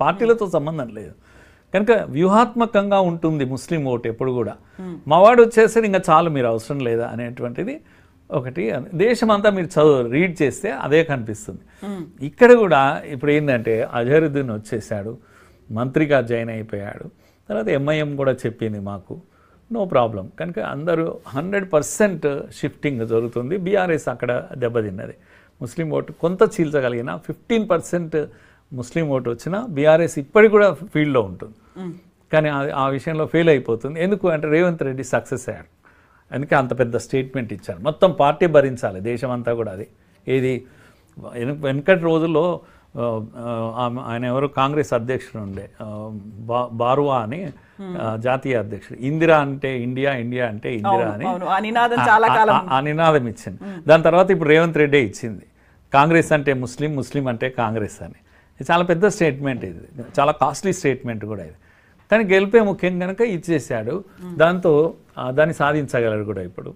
పార్టీలతో సంబంధం లేదు. కనుక వ్యూహాత్మకంగా ఉంటుంది ముస్లిం ఓటు ఎప్పుడు కూడా. మావాడు వచ్చేసరి ఇంకా చాలు మీరు అవసరం లేదా అనేటువంటిది ఒకటి. దేశమంతా మీరు రీడ్ చేస్తే అదే కనిపిస్తుంది. ఇక్కడ కూడా ఇప్పుడు ఏంటంటే అజహరుద్దీన్ వచ్చేసాడు, మంత్రిగా జాయిన్ అయిపోయాడు. తర్వాత ఎంఐఎం కూడా చెప్పింది మాకు నో ప్రాబ్లం. కనుక అందరూ 100% షిఫ్టింగ్ జరుగుతుంది. బీఆర్ఎస్ అక్కడ దెబ్బతిన్నది. ముస్లిం ఓటు కొంత చీల్చగలిగిన 15% ముస్లిం ఓటు వచ్చినా బీఆర్ఎస్ ఇప్పటికి కూడా ఫీల్డ్లో ఉంటుంది. కానీ ఆ విషయంలో ఫెయిల్ అయిపోతుంది. ఎందుకు అంటే రేవంత్ రెడ్డి సక్సెస్ అయ్యాడు. అందుకే అంత పెద్ద స్టేట్మెంట్ ఇచ్చారు. మొత్తం పార్టీ భరించాలి, దేశం అంతా కూడా. అది ఏది వెనకటి రోజుల్లో ఆయన ఎవరు కాంగ్రెస్ అధ్యక్షుడు ఉండే బారువా అని జాతీయ అధ్యక్షుడు, ఇందిరా అంటే ఇండియా, ఇండియా అంటే ఇందిరా అని ఆ నినాదం ఇచ్చింది. దాని తర్వాత ఇప్పుడు రేవంత్ రెడ్డి ఇచ్చింది కాంగ్రెస్ అంటే ముస్లిం, ముస్లిం అంటే కాంగ్రెస్ అని. చాలా పెద్ద స్టేట్మెంట్ ఇది, చాలా కాస్ట్లీ స్టేట్మెంట్ కూడా ఇది. కానీ గెలిపే ముఖ్యం కనుక ఇచ్చేసాడు. దాంతో దాన్ని సాధించగలరు కూడా ఇప్పుడు.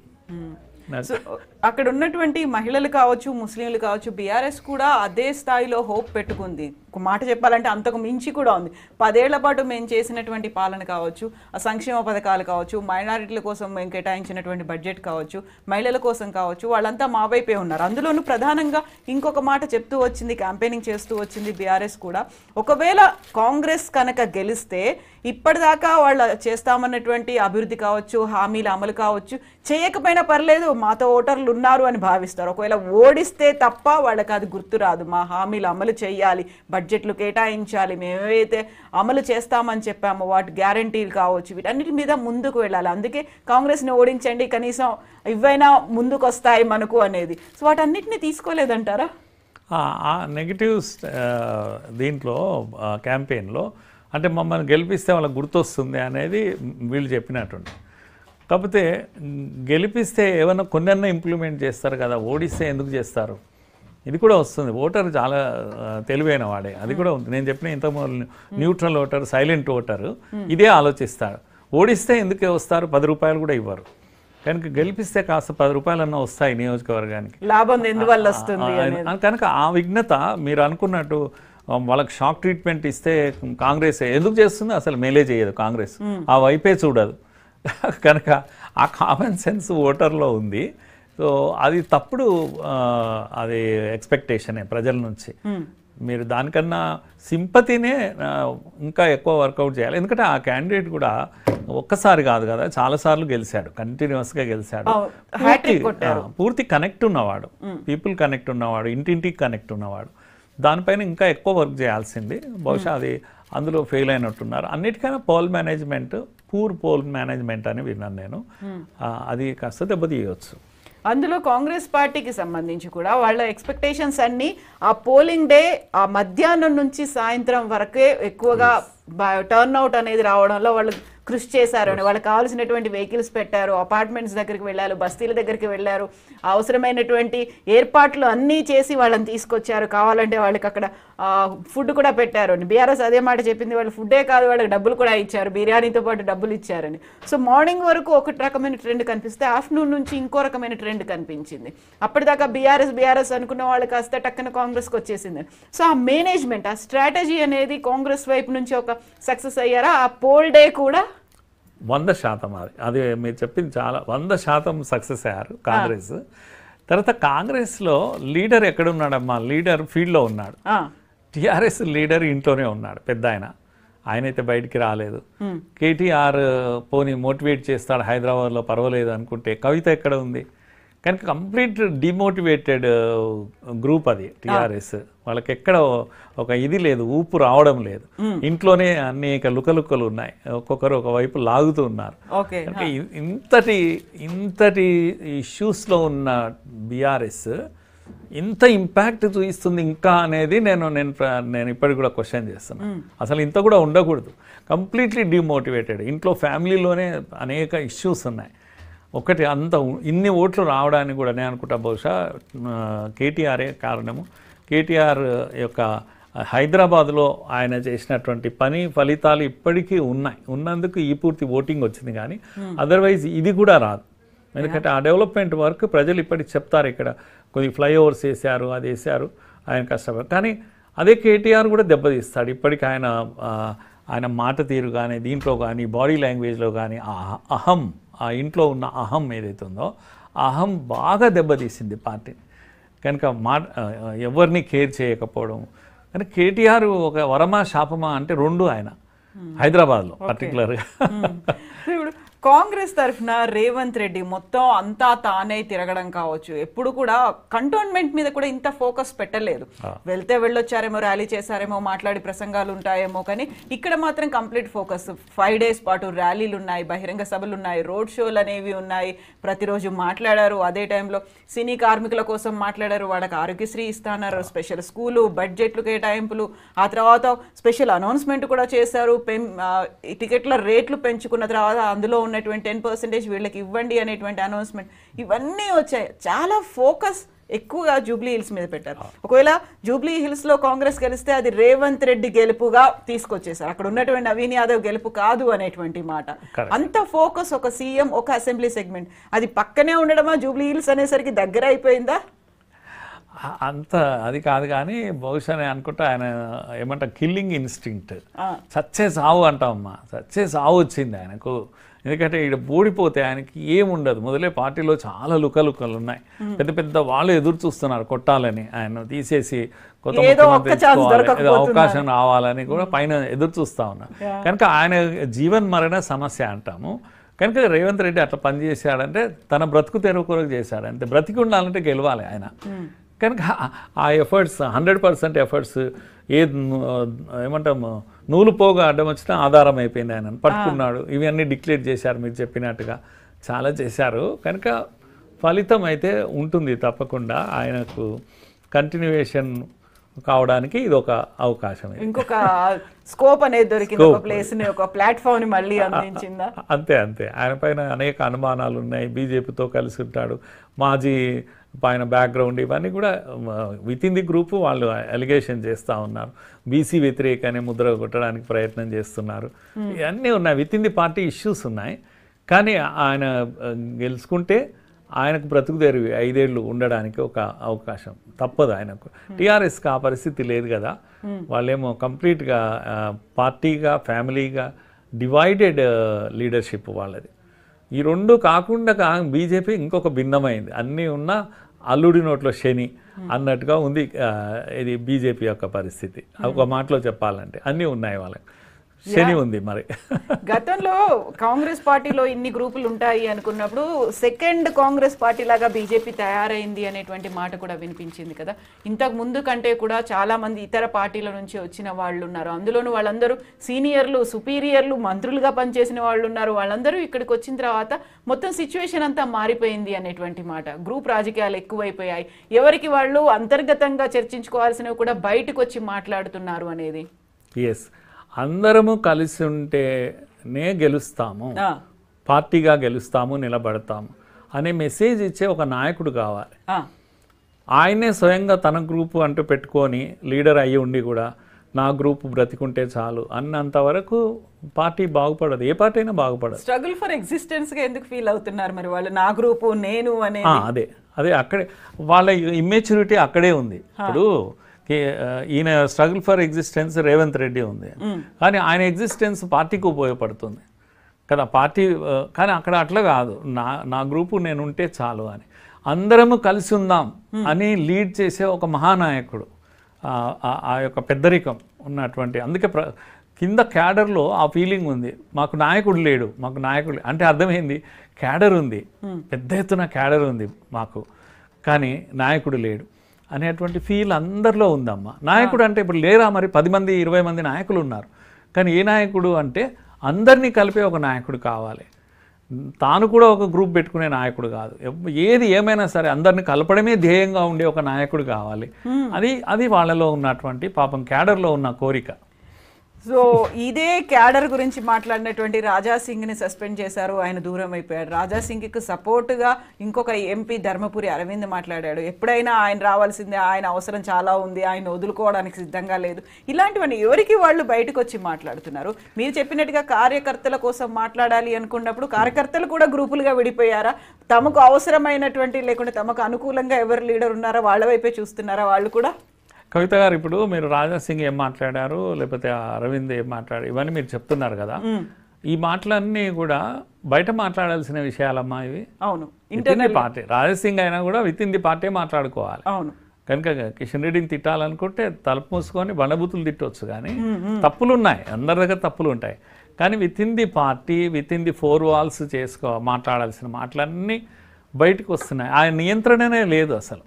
అక్కడ ఉన్నటువంటి మహిళలు కావచ్చు, ముస్లింలు కావచ్చు, బీఆర్ఎస్ కూడా అదే స్థాయిలో హోప్ పెట్టుకుంది. ఒక మాట చెప్పాలంటే అంతకు మించి కూడా ఉంది. 10 ఏళ్ల పాటు మేము చేసినటువంటి పాలన కావచ్చు, ఆ సంక్షేమ పథకాలు కావచ్చు, మైనారిటీల కోసం మేము కేటాయించినటువంటి బడ్జెట్ కావచ్చు, మహిళల కోసం కావచ్చు, వాళ్ళంతా మా వైపే ఉన్నారు. అందులోనూ ప్రధానంగా ఇంకొక మాట చెప్తూ వచ్చింది, క్యాంపెయినింగ్ చేస్తూ వచ్చింది బీఆర్ఎస్ కూడా. ఒకవేళ కాంగ్రెస్ కనుక గెలిస్తే ఇప్పటిదాకా వాళ్ళు చేస్తామన్నటువంటి అభివృద్ధి కావచ్చు, హామీల అమలు కావచ్చు, చేయకపోయినా పర్లేదు, మాతో ఓటర్లు ఉన్నారు అని భావిస్తారు. ఒకవేళ ఓడిస్తే తప్ప వాళ్ళకి అది గుర్తురాదు. మా హామీలు అమలు చేయాలి, బడ్జెట్లు కేటాయించాలి, మేము ఏవైతే అమలు చేస్తామని చెప్పామో వాటి గ్యారంటీలు కావచ్చు, వీటన్నిటి మీద ముందుకు వెళ్ళాలి. అందుకే కాంగ్రెస్ని ఓడించండి, కనీసం ఇవైనా ముందుకు వస్తాయి మనకు అనేది. సో వాటన్నిటిని తీసుకోలేదంటారా? ఆ నెగిటివ్స్ దీంట్లో క్యాంపెయిన్లో అంటే మమ్మల్ని గెలిపిస్తే వాళ్ళకి గుర్తొస్తుంది అనేది వీళ్ళు చెప్పినట్టుండే. కాకపోతే గెలిపిస్తే ఏమన్నా కొన్నన్నా ఇంప్లిమెంట్ చేస్తారు కదా, ఓడిస్తే ఎందుకు చేస్తారు? ఇది కూడా వస్తుంది. ఓటర్ చాలా తెలివైన వాడే, అది కూడా ఉంది. నేను చెప్పిన ఇంతకుముందు న్యూట్రల్ ఓటర్, సైలెంట్ ఓటర్ ఇదే ఆలోచిస్తాడు. ఓడిస్తే ఎందుకే వస్తారు, 10 రూపాయలు కూడా ఇవ్వరు. కనుక గెలిపిస్తే కాస్త 10 రూపాయలన్నా వస్తాయి నియోజకవర్గానికి, లాభం ఎందువల్ల వస్తుంది కనుక ఆ విఘ్నత మీరు అనుకున్నట్టు వాళ్ళకి షాక్ ట్రీట్మెంట్ ఇస్తే కాంగ్రెస్ ఎందుకు చేస్తుంది? అసలు మేలే చేయదు కాంగ్రెస్, ఆ వైపే చూడదు. కనుక ఆ కామన్ సెన్స్ ఓటర్లో ఉంది. సో అది తప్పుడు అది ఎక్స్పెక్టేషనే ప్రజల నుంచి. మీరు దానికన్నా సింపతినే ఇంకా ఎక్కువ వర్కౌట్ చేయాలి. ఎందుకంటే ఆ క్యాండిడేట్ కూడా ఒక్కసారి కాదు కదా, చాలాసార్లు గెలిచాడు, కంటిన్యూస్గా గెలిచాడు. పూర్తి కనెక్ట్ ఉన్నవాడు, పీపుల్ కనెక్ట్ ఉన్నవాడు, ఇంటింటికి కనెక్ట్ ఉన్నవాడు. దానిపైన ఇంకా ఎక్కువ వర్క్ చేయాల్సింది. బహుశా అది అందులో ఫెయిల్ అయినట్టున్నారు. అన్నిటికైనా poll management, poor poll management అని విన్నాను నేను. అది కాస్త దెబ్బతీయవచ్చు. అందులో కాంగ్రెస్ పార్టీకి సంబంధించి కూడా వాళ్ళ ఎక్స్పెక్టేషన్స్ అన్నీ ఆ పోలింగ్ డే ఆ మధ్యాహ్నం నుంచి సాయంత్రం వరకే ఎక్కువగా టర్న్అవుట్ అనేది రావడంలో వాళ్ళు కృషి చేశారు అని. వాళ్ళకి కావాల్సినటువంటి వెహికల్స్ పెట్టారు, అపార్ట్మెంట్స్ దగ్గరికి వెళ్ళారు, బస్తీల దగ్గరికి వెళ్ళారు, అవసరమైనటువంటి ఏర్పాట్లు అన్నీ చేసి వాళ్ళని తీసుకొచ్చారు. కావాలంటే వాళ్ళకి అక్కడ ఫుడ్ కూడా పెట్టారు అని. బీఆర్ఎస్ అదే మాట చెప్పింది, వాళ్ళు ఫుడ్డే కాదు వాళ్ళకి డబ్బులు కూడా ఇచ్చారు, బిర్యానీతో పాటు డబ్బులు ఇచ్చారని. సో మార్నింగ్ వరకు ఒక రకమైన ట్రెండ్ కనిపిస్తే ఆఫ్టర్నూన్ నుంచి ఇంకో రకమైన ట్రెండ్ కనిపించింది. అప్పటిదాకా బీఆర్ఎస్ అనుకున్న వాళ్ళు కాస్త టక్కన కాంగ్రెస్కి వచ్చేసింది. సో ఆ మేనేజ్మెంట్, ఆ స్ట్రాటజీ అనేది కాంగ్రెస్ వైపు నుంచి ఒక సక్సెస్ అయ్యారా? ఆ పోల్ డే కూడా 100% అది మీరు చెప్పింది చాలా 100% సక్సెస్ అయ్యారు కాంగ్రెస్. తర్వాత కాంగ్రెస్లో లీడర్ ఎక్కడున్నాడమ్మా? లీడర్ ఫీల్డ్లో ఉన్నాడు. టీఆర్ఎస్ లీడర్ ఇంట్లోనే ఉన్నాడు, పెద్ద ఆయనైతే బయటికి రాలేదు. కేటీఆర్ పోనీ మోటివేట్ చేస్తాడు హైదరాబాద్లో పర్వాలేదు అనుకుంటే, కవిత ఎక్కడ ఉంది? కనుక కంప్లీట్ డిమోటివేటెడ్ గ్రూప్ అది టీఆర్ఎస్. వాళ్ళకి ఎక్కడ ఒక ఇది లేదు, ఊపు రావడం లేదు. ఇంట్లోనే అనేక లుకలుక్కలు ఉన్నాయి, ఒక్కొక్కరు ఒకవైపు లాగుతూ ఉన్నారు. ఇంతటి ఇష్యూస్లో ఉన్న బీఆర్ఎస్ ఇంత ఇంపాక్ట్ చూపిస్తుంది ఇంకా అనేది నేను ఇప్పటికి కూడా క్వశ్చన్ చేస్తున్నాను. అసలు ఇంత కూడా ఉండకూడదు. Completely demotivated. ఇంట్లో ఫ్యామిలీలోనే అనేక ఇష్యూస్ ఉన్నాయి. ఒకటి అంత ఇన్ని ఓట్లు రావడానికి కూడా నేను అనుకుంటా బహుశా కేటీఆరే కారణము. కేటీఆర్ యొక్క హైదరాబాద్లో ఆయన చేసినటువంటి పని ఫలితాలు ఇప్పటికీ ఉన్నందుకు ఈ పూర్తి ఓటింగ్ వచ్చింది. కానీ అదర్వైజ్ ఇది కూడా రాదు. ఎందుకంటే ఆ డెవలప్మెంట్ వర్క్ ప్రజలు ఇప్పటికి చెప్తారు. ఇక్కడ కొద్ది ఫ్లైఓవర్స్ వేసారు, అది వేసారు, ఆయన కష్టపడి. కానీ అదే కేటీఆర్ కూడా దెబ్బతీస్తాడు. ఇప్పటికి ఆయన మాట తీరు కానీ దీంట్లో కానీ బాడీ లాంగ్వేజ్లో కానీ అహం, ఆ ఇంట్లో ఉన్న అహం ఏదైతే ఉందో అహం బాగా దెబ్బతీసింది పార్టీని. కనుక ఎవరిని కేర్ చేయకపోవడం. కానీ కేటీఆర్ ఒక వరమా శాపమా అంటే రెండు ఆయన హైదరాబాద్లో పర్టికులర్గా. ఇప్పుడు కాంగ్రెస్ తరఫున రేవంత్ రెడ్డి మొత్తం అంతా తానే తిరగడం కావచ్చు, ఎప్పుడు కూడా కంటోన్మెంట్ మీద కూడా ఇంత ఫోకస్ పెట్టలేదు. వెళ్తే వెళ్ళొచ్చారేమో, ర్యాలీ చేశారేమో, మాట్లాడి ప్రసంగాలు ఉంటాయేమో, కానీ ఇక్కడ మాత్రం కంప్లీట్ ఫోకస్ 5 days పాటు ర్యాలీలు ఉన్నాయి, బహిరంగ సభలు ఉన్నాయి, రోడ్ షోలు అనేవి ఉన్నాయి, ప్రతిరోజు మాట్లాడారు. అదే టైంలో సినీ కార్మికుల కోసం మాట్లాడారు, వాళ్ళకి ఆరోగ్యశ్రీ ఇస్తున్నారు, స్పెషల్ స్కూలు, బడ్జెట్లు కేటాయింపులు, ఆ తర్వాత స్పెషల్ అనౌన్స్మెంట్ కూడా చేశారు. టికెట్ల రేట్లు పెంచుకున్న తర్వాత అందులో ఉన్నటువంటి 10% వీళ్ళకి ఇవ్వండి అనేటువంటి అనౌన్స్మెంట్, ఇవన్నీ వచ్చాయి. చాలా ఫోకస్ ఎక్కువగా జూబ్లీ హిల్స్ మీద పెట్టారు. ఒకవేళ జూబ్లీ హిల్స్ లో కాంగ్రెస్ గెలిస్తే అది రేవంత్ రెడ్డి గెలుపుగా తీసుకొచ్చేసారు, అక్కడ ఉన్నటువంటి నవీన్ యాదవ్ గెలుపు కాదు అనేటువంటి మాట. అంత ఫోకస్ ఒక సీఎం, ఒక అసెంబ్లీ సెగ్మెంట్, అది పక్కనే ఉండడమా, జూబ్లీ హిల్స్ అనేసరికి దగ్గర అయిపోయిందా? అంత అది కాదు, కానీ బహుశా నేను అనుకుంటా ఆయన ఏమంటా కిల్లింగ్ ఇన్స్టింక్ట్, చచ్చే సావు అంటామమ్మా, చచ్చే సావు వచ్చింది ఆయనకు. ఎందుకంటే ఇక్కడ ఓడిపోతే ఆయనకి ఏముండదు. మొదలే పార్టీలో చాలా లుకలుకలు ఉన్నాయి, పెద్ద పెద్ద వాళ్ళు ఎదురు చూస్తున్నారు కొట్టాలని, ఆయన తీసేసి కొత్త ముఖ్యమంత్రి అవకాశం రావాలని కూడా పైన ఎదురు చూస్తూ ఉన్నారు. కనుక ఆయన జీవన్ మరణ సమస్య అంటాము. కనుక రేవంత్ రెడ్డి అట్లా పనిచేశాడంటే తన బ్రతుకు తెరువు కొరకు చేశాడు, అంతే. బ్రతికి ఉండాలంటే గెలవాలి ఆయన. కనుక ఆ ఎఫర్ట్స్ 100% ఎఫర్ట్స్ ఏమంటాము నూలు పోగా అడ్డం వచ్చినా ఆధారం అయిపోయింది. ఆయన పట్టుకున్నాడు, ఇవన్నీ డిక్లేర్ చేశారు మీరు చెప్పినట్టుగా, చాలా చేశారు. కనుక ఫలితం అయితే ఉంటుంది తప్పకుండా. ఆయనకు కంటిన్యూయేషన్ కావడానికి ఇది ఒక అవకాశం, ఇంకొక స్కోప్ అనేది దొరికింది, ఒక ప్లేస్ ని, ఒక ప్లాట్ఫామ్ ని మళ్ళీ అందించిందా? అంతే. ఆయన పైన అనేక అనుమానాలు ఉన్నాయి. బీజేపీతో కలిసి ఉంటాడు, మాజీ పైన బ్యాక్గ్రౌండ్, ఇవన్నీ కూడా విత్ ఇన్ ది గ్రూప్ వాళ్ళు అలిగేషన్ చేస్తూ ఉన్నారు. బీసీ వ్యతిరేక అనే ముద్ర కొట్టడానికి ప్రయత్నం చేస్తున్నారు. ఇవన్నీ ఉన్నాయి, with in the party issues ఉన్నాయి. కానీ ఆయన గెలుచుకుంటే ఆయనకు బ్రతుకు తెరివి 5 ఏళ్ళు ఉండడానికి ఒక అవకాశం తప్పదు ఆయనకు. టీఆర్ఎస్కి ఆ పరిస్థితి లేదు కదా, వాళ్ళేమో కంప్లీట్గా పార్టీగా ఫ్యామిలీగా డివైడెడ్ లీడర్షిప్ వాళ్ళది. ఈ రెండు కాకుండా బీజేపీ ఇంకొక భిన్నమైంది, అన్నీ ఉన్న అల్లుడి నోట్లో శని అన్నట్టుగా ఉంది ఇది బీజేపీ యొక్క పరిస్థితి. ఒక మాటలో చెప్పాలంటే అన్నీ ఉన్నాయి, వాళ్ళకి శని ఉంది. మరి గతంలో కాంగ్రెస్ పార్టీలో ఇన్ని గ్రూపులు ఉంటాయి అనుకున్నప్పుడు సెకండ్ కాంగ్రెస్ పార్టీ లాగా బీజేపీ తయారైంది అనేటువంటి మాట కూడా వినిపించింది కదా. ఇంతకు ముందు కంటే కూడా చాలా మంది ఇతర పార్టీల నుంచి వచ్చిన వాళ్ళు ఉన్నారు, అందులోనూ వాళ్ళందరూ సీనియర్లు, సుపీరియర్లు, మంత్రులుగా పనిచేసిన వాళ్ళు ఉన్నారు. వాళ్ళందరూ ఇక్కడికి వచ్చిన తర్వాత మొత్తం సిచ్యువేషన్ అంతా మారిపోయింది అనేటువంటి మాట. గ్రూప్ రాజకీయాలు ఎక్కువైపోయాయి, ఎవరికి వాళ్ళు అంతర్గతంగా చర్చించుకోవాల్సినవి కూడా బయటకు వచ్చి మాట్లాడుతున్నారు అనేది. ఎస్, అందరము కలిసి ఉంటేనే గెలుస్తాము, పార్టీగా గెలుస్తాము, నిలబడతాము అనే మెసేజ్ ఇచ్చే ఒక నాయకుడు కావాలి. ఆయనే స్వయంగా తన గ్రూపు అంటూ పెట్టుకొని లీడర్ అయ్యి ఉండి కూడా నా గ్రూప్ బ్రతికుంటే చాలు అన్నంత వరకు పార్టీ బాగుపడదు, ఏ పార్టీ అయినా బాగుపడదు. స్ట్రగుల్ ఫర్ ఎగ్జిస్టెన్స్ గా ఎందుకు ఫీల్ అవుతున్నారు మరి వాళ్ళు, నా గ్రూపు నేను అనే? అదే అక్కడే వాళ్ళ ఇమ్మెచ్యూరిటీ అక్కడే ఉంది. ఇప్పుడు ఈయన struggle for existence Revanth Reddy ఉంది, కానీ ఆయన ఎగ్జిస్టెన్స్ పార్టీకి ఉపయోగపడుతుంది కదా, పార్టీ. కానీ అక్కడ అట్లా కాదు, నా గ్రూపు నేను ఉంటే చాలు అని, అందరము కలిసి ఉందాం అని లీడ్ చేసే ఒక మహానాయకుడు, ఆ యొక్క పెద్దరికం ఉన్నటువంటి. అందుకే కింద క్యాడర్లో ఆ ఫీలింగ్ ఉంది, మాకు నాయకుడు లేడు, మాకు నాయకుడు అంటే అర్థమైంది, క్యాడర్ ఉంది, పెద్ద ఎత్తున క్యాడర్ ఉంది మాకు, కానీ నాయకుడు లేడు అనేటువంటి ఫీల్ అందరిలో ఉందమ్మా. నాయకుడు అంటే ఇప్పుడు లేరా మరి 10 మంది 20 మంది నాయకులు ఉన్నారు, కానీ ఏ నాయకుడు అంటే అందరినీ కలిపే ఒక నాయకుడు కావాలి. తాను కూడా ఒక గ్రూప్ పెట్టుకునే నాయకుడు కాదు, ఏది ఏమైనా సరే అందరిని కలపడమే ధ్యేయంగా ఉండే ఒక నాయకుడు కావాలి. అది వాళ్ళలో ఉన్నటువంటి పాపం క్యాడర్లో ఉన్న కోరిక. సో ఇదే క్యాడర్ గురించి మాట్లాడినటువంటి రాజా సింగ్ని సస్పెండ్ చేశారు, ఆయన దూరం అయిపోయాడు. రాజా సింగ్కి సపోర్ట్గా ఇంకొక ఎంపీ ధర్మపురి అరవింద్ మాట్లాడాడు, ఎప్పుడైనా ఆయన రావాల్సిందే, ఆయన అవసరం చాలా ఉంది, ఆయన వదులుకోవడానికి సిద్ధంగా లేదు. ఇలాంటివన్నీ ఎవరికి వాళ్ళు బయటకు వచ్చి మాట్లాడుతున్నారు. మీరు చెప్పినట్టుగా కార్యకర్తల కోసం మాట్లాడాలి అనుకున్నప్పుడు కార్యకర్తలు కూడా గ్రూపులుగా విడిపోయారా? తమకు అవసరమైనటువంటి లేకుంటే తమకు అనుకూలంగా ఎవరు లీడర్ ఉన్నారో వాళ్ళ వైపే చూస్తున్నారా వాళ్ళు కూడా? కవిత గారు, ఇప్పుడు మీరు రాజ్నాథ్ సింగ్ ఏం మాట్లాడారు, లేకపోతే అరవింద్ ఏం మాట్లాడారు, ఇవన్నీ మీరు చెప్తున్నారు కదా, ఈ మాటలన్నీ కూడా బయట మాట్లాడాల్సిన విషయాలమ్మా ఇవి. అవును, with in the party. Rajnath Singh అయినా కూడా విత్ ఇన్ ది పార్టీ మాట్లాడుకోవాలి. అవును, కనుక కిషన్ రెడ్డిని తిట్టాలనుకుంటే తలుపు మూసుకొని బండబూతులు తిట్టవచ్చు, కానీ తప్పులు ఉన్నాయి, అందరి దగ్గర తప్పులు ఉంటాయి. కానీ with in the party, with in the 4 walls మాట్లాడాల్సిన మాటలన్నీ బయటకు వస్తున్నాయి. ఆ నియంత్రణనే లేదు అసలు.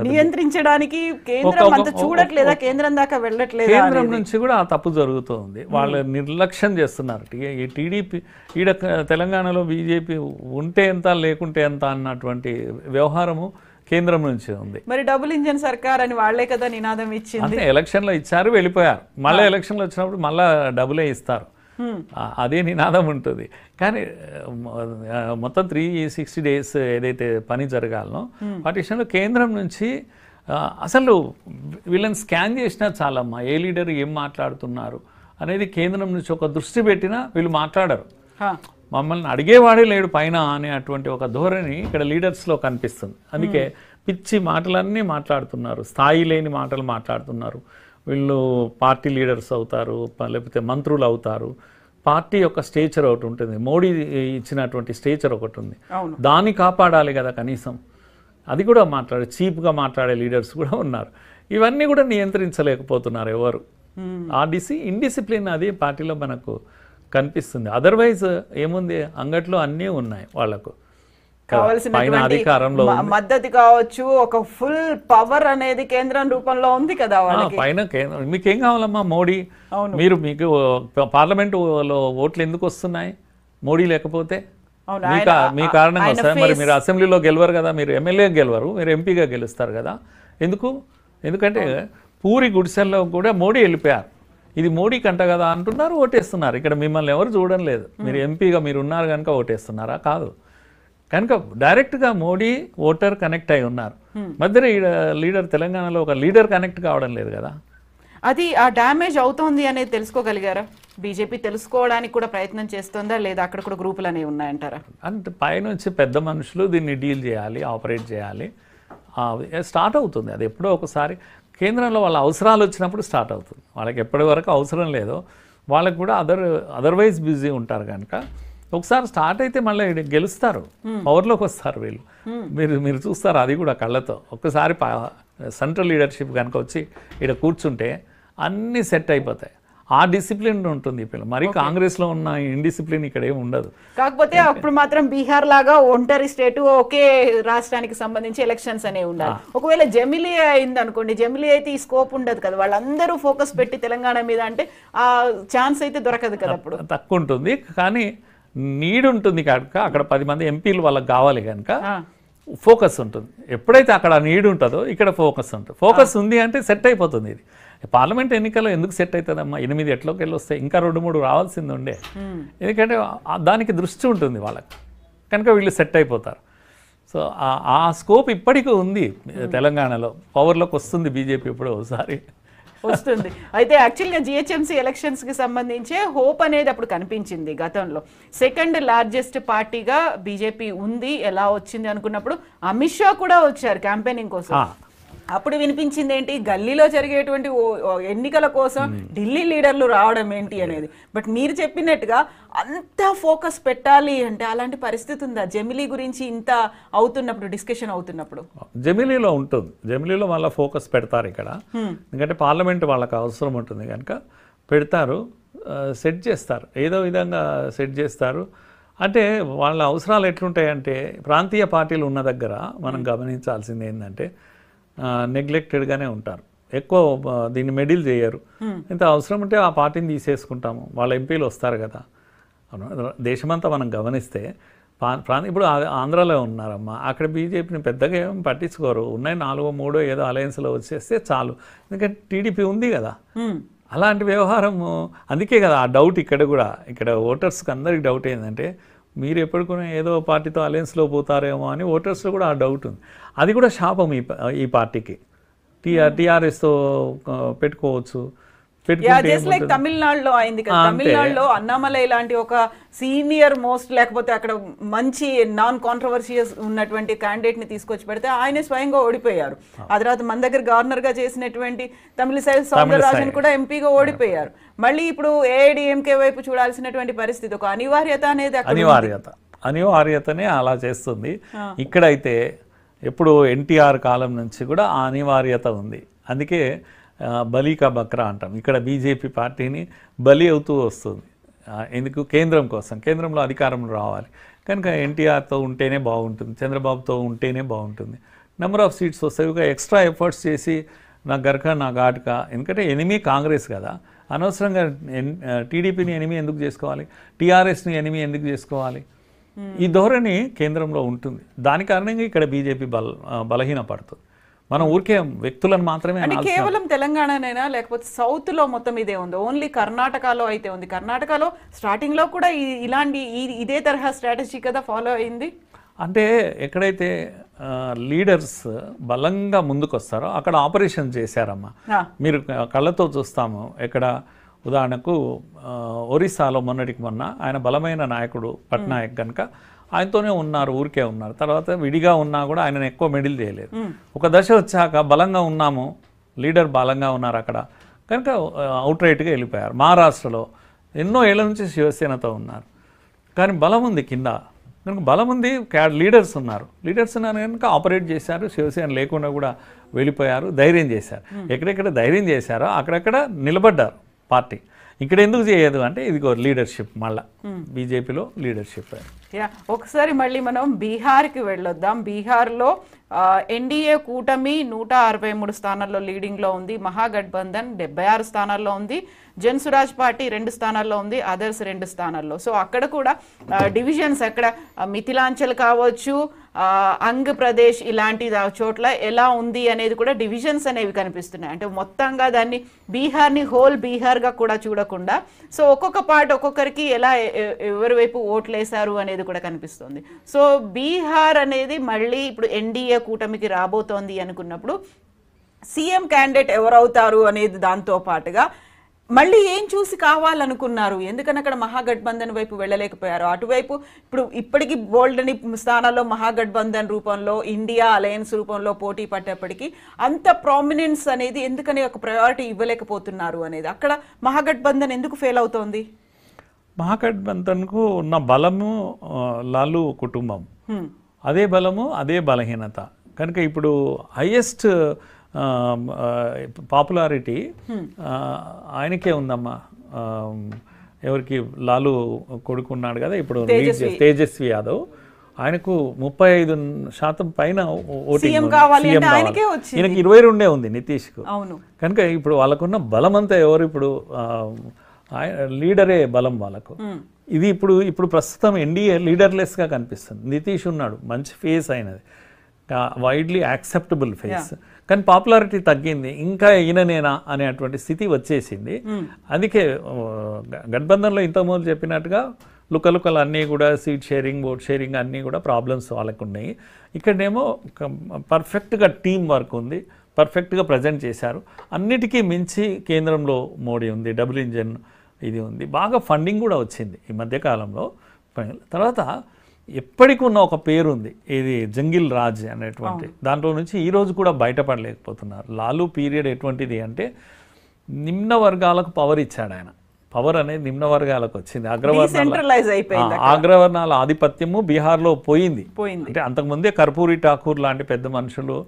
నియంత్రించడానికి కేంద్రం అంత చూడట్లేదా, కేంద్రం దాకా వెళ్ళట్లేదు, కేంద్రం నుంచి కూడా ఆ తప్పు జరుగుతుంది. వాళ్ళు నిర్లక్ష్యం చేస్తున్నారు. ఈ టీడీపీ ఈడ తెలంగాణలో బీజేపీ ఉంటే ఎంత లేకుంటే ఎంత అన్నటువంటి వ్యవహారము కేంద్రం నుంచి ఉంది. మరి డబుల్ ఇంజన్ సర్కార్ అని వాళ్లే కదా నినాదం ఇచ్చింది. అంటే ఎలక్షన్లో ఇచ్చారు, వెళ్ళిపోయారు. మళ్ళీ ఎలక్షన్లో వచ్చినప్పుడు మళ్ళీ డబులే ఇస్తారు, అదే నినాదం ఉంటుంది. కానీ మొత్తం 360 days ఏదైతే పని జరగాలనో వాటి విషయంలో కేంద్రం నుంచి అసలు వీళ్ళని స్కాన్ చేసినా చాలమ్మా, ఏ లీడర్ ఏం మాట్లాడుతున్నారు అనేది కేంద్రం నుంచి ఒక దృష్టి పెట్టినా వీళ్ళు మాట్లాడరు. మమ్మల్ని అడిగేవాడే లేడు పైన అనే అటువంటి ఒక ధోరణి ఇక్కడ లీడర్స్లో కనిపిస్తుంది. అందుకే పిచ్చి మాటలన్నీ మాట్లాడుతున్నారు, స్థాయి లేని మాటలు మాట్లాడుతున్నారు. వీళ్ళు పార్టీ లీడర్స్ అవుతారు, లేకపోతే మంత్రులు అవుతారు. పార్టీ యొక్క స్టేచర్ ఒకటి ఉంటుంది, మోడీ ఇచ్చినటువంటి స్టేచర్ ఒకటి ఉంది, దాన్ని కాపాడాలి కదా కనీసం. అది కూడా చీప్గా మాట్లాడే లీడర్స్ కూడా ఉన్నారు. ఇవన్నీ కూడా నియంత్రించలేకపోతున్నారు ఎవరు. ఆ ఇండిసిప్లిన్ అది పార్టీలో మనకు కనిపిస్తుంది. అదర్వైజ్ ఏముంది, అంగట్లో అన్నీ ఉన్నాయి వాళ్ళకు. పైన అధికారంలో మద్దతు కావచ్చు, ఒక ఫుల్ పవర్ అనేది కేంద్రం రూపంలో ఉంది కదా పైన. మీకేం కావాలమ్మా మోడీ? మీకు పార్లమెంటులో ఓట్లు ఎందుకు వస్తున్నాయి మోడీ లేకపోతే? మీ కారణంగా వస్తాయి. మరి మీరు అసెంబ్లీలో గెలవరు కదా, మీరు ఎమ్మెల్యే గెలవరు, మీరు ఎంపీగా గెలుస్తారు కదా. ఎందుకంటే పూరి గుడిసెల్లో కూడా మోడీ వెళ్ళిపోయారు. ఇది మోడీ కంట కదా అంటున్నారు, ఓటేస్తున్నారు. ఇక్కడ మిమ్మల్ని ఎవరు చూడడం లేదు, మీరు ఎంపీగా మీరు ఉన్నారు కనుక ఓటేస్తున్నారా? కాదు. కనుక డైరెక్ట్గా మోడీ ఓటర్ కనెక్ట్ అయి ఉన్నారు. మధ్యలో లీడర్ తెలంగాణలో ఒక లీడర్ కనెక్ట్ కావడం లేదు కదా. అది ఆ డ్యామేజ్ అవుతోంది అనేది తెలుసుకోగలిగారా? బీజేపీ తెలుసుకోవడానికి కూడా ప్రయత్నం చేస్తుందా, లేదా అక్కడ కూడా గ్రూపులు అనేవి ఉన్నాయంటారా? అంటే పైనుంచి పెద్ద మనుషులు దీన్ని డీల్ చేయాలి, ఆపరేట్ చేయాలి. స్టార్ట్ అవుతుంది అది ఎప్పుడో ఒకసారి. కేంద్రంలో వాళ్ళ అవసరాలు వచ్చినప్పుడు స్టార్ట్ అవుతుంది. వాళ్ళకి ఎప్పటి వరకు అవసరం లేదో వాళ్ళకి కూడా అదర్వైజ్ బిజీ ఉంటారు కనుక ఒకసారి స్టార్ట్ అయితే మళ్ళీ గెలుస్తారు, పవర్లోకి వస్తారు వీళ్ళు. మీరు చూస్తారు అది కూడా కళ్ళతో. ఒక్కసారి సెంట్రల్ లీడర్షిప్ కనుక వచ్చి ఇక్కడ కూర్చుంటే అన్నీ సెట్ అయిపోతాయి. ఆ డిసిప్లిన్ ఉంటుంది ఇప్పుడు. మరి కాంగ్రెస్లో ఉన్న ఇండిసిప్లిన్ ఇక్కడ ఏమి ఉండదు. కాకపోతే అప్పుడు మాత్రం బీహార్ లాగా ఒంటరి స్టేట్ ఒకే రాష్ట్రానికి సంబంధించి ఎలక్షన్స్ అనేవి ఉండాలి. ఒకవేళ జమిలీ అయింది అనుకోండి, జమిలీ అయితే ఈ స్కోప్ ఉండదు కదా, వాళ్ళందరూ ఫోకస్ పెట్టి తెలంగాణ మీద అంటే ఆ ఛాన్స్ అయితే దొరకదు కదా. అప్పుడు తక్కువ ఉంటుంది, కానీ నీడ్ ఉంటుంది కనుక అక్కడ 10 మంది ఎంపీలు వాళ్ళకి కావాలి కనుక ఫోకస్ ఉంటుంది. ఎప్పుడైతే అక్కడ నీడ్ ఉంటుందో ఇక్కడ ఫోకస్ ఉంటుంది. ఫోకస్ ఉంది అంటే సెట్ అయిపోతుంది. ఇది పార్లమెంట్ ఎన్నికల్లో ఎందుకు సెట్ అవుతుందమ్మా? 8 ఎట్లోకి వెళ్ళి వస్తాయి, ఇంకా 2-3 రావాల్సింది ఉండే. ఎందుకంటే దానికి దృష్టి ఉంటుంది వాళ్ళకి కనుక వీళ్ళు సెట్ అయిపోతారు. సో ఆ స్కోప్ ఇప్పటికీ ఉంది తెలంగాణలో. పవర్లోకి వస్తుంది బీజేపీ ఇప్పుడు ఒకసారి వస్తుంది. అయితే యాక్చువల్గా జిహెచ్ఎంసీ ఎలక్షన్స్కి సంబంధించే హోప్ అనేది అప్పుడు కనిపించింది. గతంలో సెకండ్ లార్జెస్ట్ పార్టీగా బీజేపీ ఉంది, ఎలా వచ్చింది అనుకున్నప్పుడు అమిత్ షా కూడా వచ్చారు క్యాంపెయినింగ్ కోసం. అప్పుడు వినిపించింది ఏంటి, గల్లీలో జరిగేటువంటి ఎన్నికల కోసం ఢిల్లీ లీడర్లు రావడం ఏంటి అనేది. బట్ మీరు చెప్పినట్టుగా అంత ఫోకస్ పెట్టాలి అంటే అలాంటి పరిస్థితి ఉందా? జమిలీ గురించి ఇంత అవుతున్నప్పుడు, డిస్కషన్ అవుతున్నప్పుడు జమిలీలో ఉంటుంది. జమిలీలో వాళ్ళ ఫోకస్ పెడతారు ఇక్కడ. ఎందుకంటే పార్లమెంట్ వాళ్ళకి అవసరం ఉంటుంది కనుక పెడతారు, సెట్ చేస్తారు, ఏదో విధంగా సెట్ చేస్తారు. అంటే వాళ్ళ అవసరాలు ఎట్లుంటాయంటే ప్రాంతీయ పార్టీలు ఉన్న దగ్గర మనం గమనించాల్సింది ఏంటంటే నెగ్లెక్టెడ్గానే ఉంటారు, ఎక్కువ దీన్ని మెడిల్ చేయరు. ఇంత అవసరం ఉంటే ఆ పార్టీని తీసేసుకుంటాము, వాళ్ళ ఎంపీలు వస్తారు కదా. దేశమంతా మనం గమనిస్తే ఇప్పుడు ఆంధ్రాలో ఉన్నారమ్మా, అక్కడ బీజేపీని పెద్దగా ఏం పట్టించుకోరు. ఉన్నాయి 4-3 ఏదో అలయన్స్లో వచ్చేస్తే చాలు, ఎందుకంటే టీడీపీ ఉంది కదా. అలాంటి వ్యవహారం అందుకే కదా ఆ డౌట్ ఇక్కడ కూడా. ఇక్కడ ఓటర్స్కి అందరికి డౌట్ ఏంటంటే మీరు ఎప్పటికైనా ఏదో పార్టీతో అలయన్స్లో పోతారేమో అని ఓటర్స్లో కూడా ఆ డౌట్ ఉంది. అది కూడా శాపం ఈ పార్టీకి. టీఆర్ఎస్తో పెట్టుకోవచ్చు, పెట్టుకుంటే జస్ట్ లైక్ తమిళనాడులో అయింది కదా, తమిళనాడులో అన్నామలై లాంటి ఒక సీనియర్ మోస్ట్ లేకపోతే అక్కడ మంచి నాన్ కాంట్రవర్షియస్ ఉన్నటువంటి క్యాండిడేట్ ని తీసుకొచ్చి పెడితే ఆయనే స్వయంగా ఓడిపోయారు. ఆ తర్వాత మన దగ్గర గవర్నర్ గా చేసినటువంటి తమిళిసై సౌందరరాజన్ కూడా ఎంపీగా ఓడిపోయారు. మళ్ళీ ఇప్పుడు ఏఐడిఎంకే వైపు చూడాల్సినటువంటి పరిస్థితి, ఒక అనివార్యత అనేది అనివార్యతనే అలా చేస్తుంది. ఇక్కడైతే ఎప్పుడు ఎన్టీఆర్ కాలం నుంచి కూడా ఆ అనివార్యత ఉంది. అందుకే బలీకా బక్రా అంటాం. ఇక్కడ బీజేపీ పార్టీని బలి అవుతూ వస్తుంది. ఎందుకు? కేంద్రం కోసం, కేంద్రంలో అధికారం రావాలి కనుక ఎన్టీఆర్తో ఉంటేనే బాగుంటుంది, చంద్రబాబుతో ఉంటేనే బాగుంటుంది. నెంబర్ ఆఫ్ సీట్స్ వస్తాయి. ఒక ఎక్స్ట్రా ఎఫర్ట్స్ చేసి నా గర్క నా ఘాటుక, ఎందుకంటే ఎనిమి కాంగ్రెస్ కదా, అనవసరంగా టీడీపీని ఎనిమి ఎందుకు చేసుకోవాలి, టీఆర్ఎస్ని ఎనిమి ఎందుకు చేసుకోవాలి? ఈ ధోరణి కేంద్రంలో ఉంటుంది. దాని కారణంగా ఇక్కడ బీజేపీ బలహీన పడుతుంది. మనం ఊరికే వ్యక్తులను మాత్రమే అంటే కేవలం తెలంగాణనేనా లేకపోతే సౌత్ లో మొత్తం ఇదే ఉంది? ఓన్లీ కర్ణాటకలో అయితే ఉంది. కర్ణాటకలో స్టార్టింగ్ లో కూడా ఇలాంటి ఇదే తరహా స్ట్రాటజీ కదా ఫాలో అయింది. అంటే ఎక్కడైతే లీడర్స్ బలంగా ముందుకు వస్తారో అక్కడ ఆపరేషన్ చేశారమ్మా. మీరు కళ్ళతో చూస్తాము. ఎక్కడ ఉదాహరణకు ఒరిస్సాలో మొన్నటికి మొన్న ఆయన బలమైన నాయకుడు పట్నాయక్ కనుక ఆయనతోనే ఉన్నారు, ఊరికే ఉన్నారు. తర్వాత విడిగా ఉన్నా కూడా ఆయనను ఎక్కువ మెడిల్ చేయలేదు. ఒక దశ వచ్చాక బలంగా ఉన్నాము, లీడర్ బలంగా ఉన్నారు అక్కడ కనుక అవుట్ రైట్గా వెళ్ళిపోయారు. మహారాష్ట్రలో ఎన్నో ఏళ్ల నుంచి శివసేనతో ఉన్నారు కానీ బలం ఉంది కింద కనుక బలం ఉంది, లీడర్స్ ఉన్నారు. లీడర్స్ ఉన్నారు కనుక ఆపరేట్ చేశారు. శివసేన లేకుండా కూడా వెళ్ళిపోయారు, ధైర్యం చేశారు. ఎక్కడెక్కడ ధైర్యం చేశారో అక్కడక్కడ నిలబడ్డారు పార్టీ. ఇక్కడ ఎందుకు చేయదు అంటే ఇదిగో లీడర్షిప్, మళ్ళా బీజేపీలో లీడర్షిప్. ఒకసారి మళ్ళీ మనం బీహార్కి వెళ్ళొద్దాం. బీహార్లో ఎన్డీఏ కూటమి 163 స్థానాల్లో లీడింగ్లో ఉంది. మహాగఠబంధన్ 76 స్థానాల్లో ఉంది. జన్సురాజ్ పార్టీ 2 స్థానాల్లో ఉంది, అదర్స్ 2 స్థానాల్లో. సో అక్కడ కూడా డివిజన్స్, అక్కడ మిథిలాంచల్ కావచ్చు, అంగ్ ప్రదేశ్ ఇలాంటి చోట్ల ఎలా ఉంది అనేది కూడా డివిజన్స్ అనేవి కనిపిస్తున్నాయి. అంటే మొత్తంగా దాన్ని బీహార్ని హోల్ బీహార్గా కూడా చూడకుండా సో ఒక్కొక్క పార్ట్ ఒక్కొక్కరికి ఎలా ఎవరి వైపు ఓట్లు వేశారు అనేది కూడా కనిపిస్తుంది. సో బీహార్ అనేది మళ్ళీ ఇప్పుడు ఎన్డీఏ కూటమికి రాబోతోంది అనుకున్నప్పుడు సీఎం క్యాండిడేట్ ఎవరవుతారు అనేది దాంతో పాటుగా మళ్ళీ ఏం చూసి కావాలనుకున్నారు? ఎందుకని అక్కడ మహాగఠబంధన్ వైపు వెళ్ళలేకపోయారు? అటువైపు ఇప్పుడు ఇప్పటికీ బోల్డ్ అని స్థానాల్లో మహాగఠబంధన్ రూపంలో, ఇండియా అలయన్స్ రూపంలో పోటీ పట్టేప్పటికీ అంత ప్రామినెన్స్ అనేది ఎందుకని ఒక ప్రయారిటీ ఇవ్వలేకపోతున్నారు అనేది, అక్కడ మహాగఠబంధన్ ఎందుకు ఫెయిల్ అవుతోంది? మహాగఠబంధన్కు ఉన్న బలము లాలు కుటుంబం, అదే బలము అదే బలహీనత కనుక ఇప్పుడు హైయెస్ట్ పాపులారిటీ ఆయనకే ఉందమ్మా. ఎవరికి? లాలు కొడుకున్నాడు కదా ఇప్పుడు తేజస్వి యాదవ్, ఆయనకు 35% పైన ఓటింగ్. ఈయనకి 22 ఉంది నితీష్కు. కనుక ఇప్పుడు వాళ్ళకున్న బలం అంతా ఎవరు? ఇప్పుడు లీడరే బలం వాళ్ళకు. ఇది ఇప్పుడు ప్రస్తుతం ఎన్డీఏ లీడర్లెస్గా కనిపిస్తుంది. నితీష్ ఉన్నాడు, మంచి ఫేస్ అయినది, వైడ్లీ యాక్సెప్టబుల్ ఫేస్, కానీ పాపులారిటీ తగ్గింది. ఇంకా ఈయననేనా అనేటువంటి స్థితి వచ్చేసింది. అందుకే గఠబంధన్లో ఇంతకుముందు చెప్పినట్టుగా లుకలుకలు అన్నీ కూడా సీట్ షేరింగ్, ఓట్ షేరింగ్ అన్నీ కూడా ప్రాబ్లమ్స్ వాళ్ళకు ఉన్నాయి. ఇక్కడనేమో పర్ఫెక్ట్గా టీం వర్క్ ఉంది, పర్ఫెక్ట్గా ప్రజెంట్ చేశారు. అన్నిటికీ మించి కేంద్రంలో మోడీ ఉంది, డబుల్ ఇంజన్ ఇది ఉంది, బాగా ఫండింగ్ కూడా వచ్చింది ఈ మధ్యకాలంలో. తర్వాత ఎప్పటికి ఉన్న ఒక పేరు ఉంది, ఇది జంగిల్ రాజ్ అనేటువంటి దాంట్లో నుంచి ఈరోజు కూడా బయటపడలేకపోతున్నారు. లాలు పీరియడ్ ఎటువంటిది అంటే నిమ్న వర్గాలకు పవర్ ఇచ్చాడు ఆయన. పవర్ అనేది నిమ్న వర్గాలకు వచ్చింది. అగ్రవర్ణాల ఆధిపత్యము బీహార్లో పోయింది. అంటే అంతకుముందే కర్పూరి ఠాకూర్ లాంటి పెద్ద మనుషులు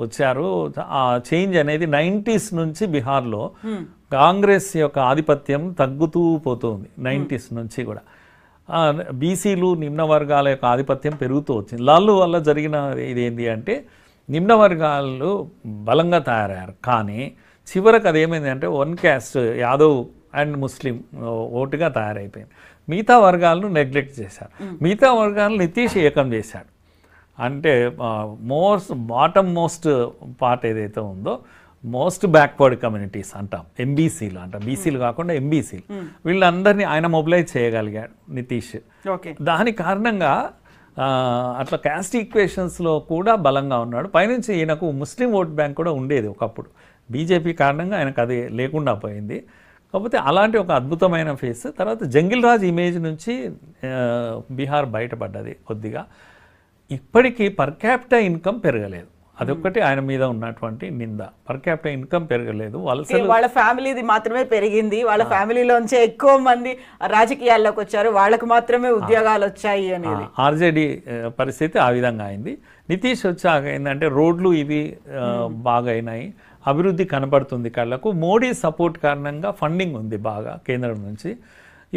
వచ్చారు. ఆ చేంజ్ అనేది 90s నుంచి బీహార్లో కాంగ్రెస్ యొక్క ఆధిపత్యం తగ్గుతూ పోతుంది. 90s నుంచి కూడా బీసీలు నిమ్న వర్గాల యొక్క ఆధిపత్యం పెరుగుతూ వచ్చింది. లాలు వల్ల జరిగిన ఇదేంటి అంటే నిమ్న వర్గాలు బలంగా తయారయ్యారు. కానీ చివరకు అదేమైంది అంటే one caste Yadav and Muslim ఓటుగా తయారైపోయింది. మిగతా వర్గాలను నెగ్లెక్ట్ చేశారు. మిగతా వర్గాలను నితీష్ ఏకం చేశాడు. అంటే బాటమ్ మోస్ట్ పార్ట్ ఏదైతే ఉందో మోస్ట్ బ్యాక్వర్డ్ కమ్యూనిటీస్ అంటాం, ఎంబీసీలు అంటాం, బీసీలు కాకుండా ఎంబీసీలు, వీళ్ళందరినీ ఆయన మొబిలైజ్ చేయగలిగాడు నితీష్. దాని కారణంగా అట్లా క్యాస్ట్ ఈక్వేషన్స్లో కూడా బలంగా ఉన్నాడు. పైనుంచి ఈయనకు ముస్లిం ఓట్ బ్యాంక్ కూడా ఉండేది ఒకప్పుడు. బీజేపీ కారణంగా ఆయనకు అది లేకుండా పోయింది. కాకపోతే అలాంటి ఒక అద్భుతమైన ఫేస్. తర్వాత జంగిల్ రాజ్ ఇమేజ్ నుంచి బీహార్ బయటపడ్డది కొద్దిగా. ఇప్పటికీ పర్ క్యాపిటా ఇన్కమ్ పెరగలేదు, అదొక్కటి ఆయన మీద ఉన్నటువంటి నింద. పర్ క్యాపిటల్ ఇన్కమ్ పెరగలేదు, వాళ్ళ ఫ్యామిలీది మాత్రమే పెరిగింది, వాళ్ళ ఫ్యామిలీలోంచే ఎక్కువ మంది రాజకీయాల్లోకి వచ్చారు, వాళ్ళకు మాత్రమే ఉద్యోగాలు వచ్చాయి అనేది. ఆర్జేడీ పరిస్థితి ఆ విధంగా అయింది. నితీష్ వచ్చాక ఏంటంటే రోడ్లు ఇవి బాగా అయినాయి, అభివృద్ధి కనబడుతుంది కళ్ళకు. మోడీ సపోర్ట్ కారణంగా ఫండింగ్ ఉంది బాగా కేంద్రం నుంచి.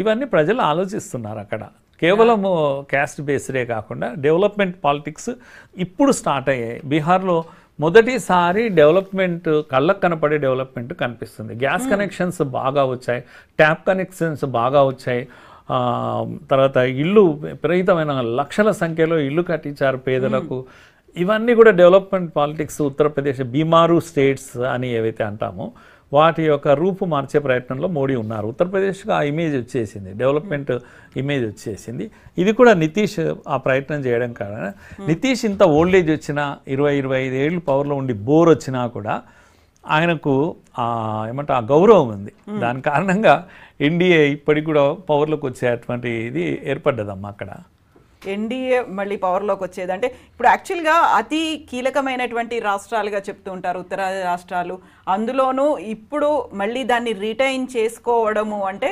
ఇవన్నీ ప్రజలు ఆలోచిస్తున్నారు అక్కడ. కేవలం క్యాస్ట్ బేస్డే కాకుండా డెవలప్మెంట్ పాలిటిక్స్ ఇప్పుడు స్టార్ట్ అయ్యాయి బీహార్లో. మొదటిసారి డెవలప్మెంట్, కళ్ళకు కనపడే డెవలప్మెంట్ కనిపిస్తుంది. గ్యాస్ కనెక్షన్స్ బాగా వచ్చాయి, ట్యాప్ కనెక్షన్స్ బాగా వచ్చాయి. తర్వాత ఇల్లు విపరీతమైన లక్షల సంఖ్యలో ఇల్లు కట్టించారు పేదలకు. ఇవన్నీ కూడా డెవలప్మెంట్ పాలిటిక్స్. ఉత్తరప్రదేశ్ బీమారు స్టేట్స్ అని ఏవైతే అంటామో వాటి యొక్క రూపు మార్చే ప్రయత్నంలో మోడీ ఉన్నారు. ఉత్తరప్రదేశ్కి ఆ ఇమేజ్ వచ్చేసింది, డెవలప్మెంట్ ఇమేజ్ వచ్చేసింది. ఇది కూడా నితీష్ ఆ ప్రయత్నం చేయడం కారణం. నితీష్ ఇంత ఓల్డ్ ఏజ్ వచ్చినా, 20-25 ఏళ్ళు పవర్లో ఉండి బోర్ వచ్చినా కూడా ఆయనకు ఏమంటే ఆ గౌరవం ఉంది. దాని కారణంగా ఎన్డీఏ ఇప్పటికి కూడా పవర్లోకి వచ్చేటువంటి ఇది ఏర్పడ్డదమ్మా అక్కడ. ఎన్డీఏ మళ్ళీ పవర్లోకి వచ్చేది అంటే ఇప్పుడు యాక్చువల్గా అతి కీలకమైనటువంటి రాష్ట్రాలుగా చెప్తూ ఉంటారు ఉత్తర రాష్ట్రాలు. అందులోనూ ఇప్పుడు మళ్ళీ దాన్ని రిటైన్ చేసుకోవడము అంటే